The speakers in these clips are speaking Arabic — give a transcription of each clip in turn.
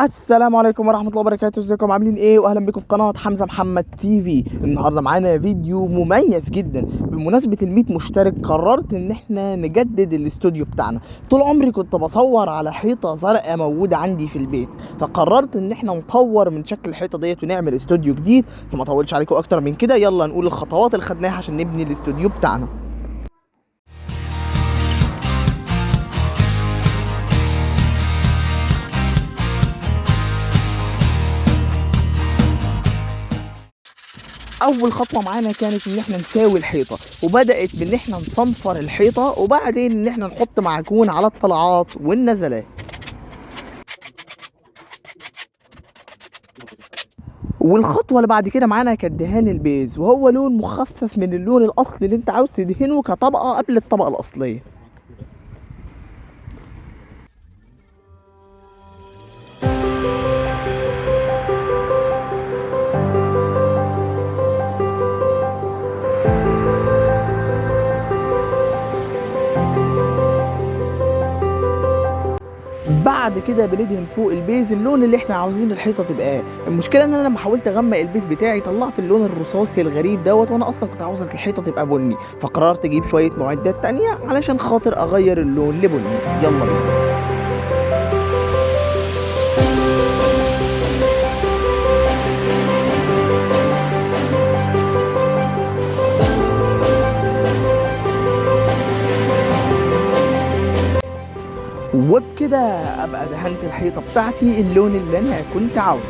السلام عليكم ورحمة الله وبركاته. ازيكم عاملين ايه؟ واهلا بكم في قناة حمزة محمد تي في. النهاردة معانا فيديو مميز جدا بمناسبة ال100 مشترك. قررت ان احنا نجدد الاستوديو بتاعنا. طول عمري كنت بصور على حيطة زرقاء موجودة عندي في البيت، فقررت ان احنا نطور من شكل الحيطة ديت ونعمل استوديو جديد. فما اطولش عليكم اكتر من كده، يلا نقول الخطوات اللي خدناها عشان نبني الاستوديو بتاعنا. اول خطوه معانا كانت ان احنا نساوي الحيطه، وبدات بان احنا نصنفر الحيطه، وبعدين ان احنا نحط معجون على الطلعات والنزلات. والخطوه اللي بعد كده معانا كانت دهان البيز، وهو لون مخفف من اللون الاصلي اللي انت عاوز تدهنه كطبقه قبل الطبقه الاصليه. بعد كده بندهن فوق البيز اللون اللي احنا عاوزين الحيطه تبقى. المشكله ان انا لما حاولت اغمق البيز بتاعي طلعت اللون الرصاصي الغريب دوت، وانا اصلا كنت عاوز الحيطه تبقى بني، فقررت اجيب شويه معدات تانية علشان خاطر اغير اللون لبني. يلا بينا. وبكده ابقى دهنت الحيطه بتاعتي اللون اللي انا كنت عاوزه.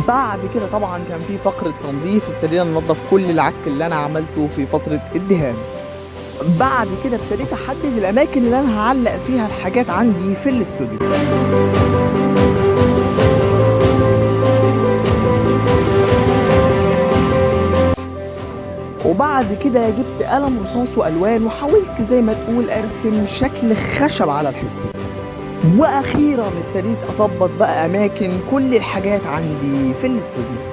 بعد كده طبعا كان في فقره تنظيف، ابتدينا ننظف كل العك اللي انا عملته في فتره الدهان. بعد كده ابتديت احدد الاماكن اللي انا هعلق فيها الحاجات عندي في الاستوديو. وبعد كده جبت قلم رصاص والوان، وحاولت زي ما تقول ارسم شكل خشب على الحيطه. واخيرا ابتديت اظبط بقى اماكن كل الحاجات عندي في الاستوديو.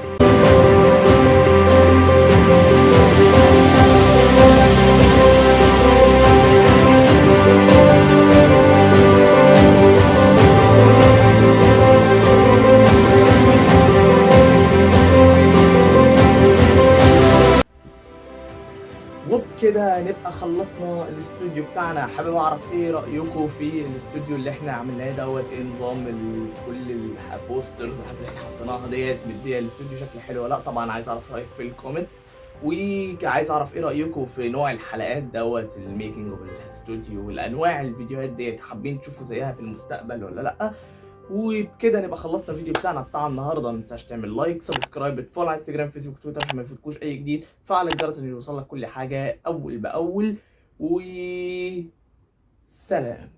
وبكده نبقى خلصنا الاستوديو بتاعنا. حابب اعرف ايه رايكم في الاستوديو اللي احنا عملناه دوت، ايه نظام كل البوسترز اللي احنا حطيناها ديت، مديه الاستوديو شكل حلو ولا لا؟ طبعا عايز اعرف رايك في الكومنتس، وعايز اعرف ايه رايكم في نوع الحلقات دوت، الميكنج اوف الاستوديو والانواع الفيديوهات ديت، حابين تشوفوا زيها في المستقبل ولا لا؟ وبكده نبقى خلصنا الفيديو بتاع النهارده. ما تنساش تعمل لايك، سبسكرايب، تفولو على انستجرام، فيسبوك، تويتر عشان ما يفوتكوش اي جديد، فعل الجرس عشان يوصلك كل حاجه اول باول. و سلام.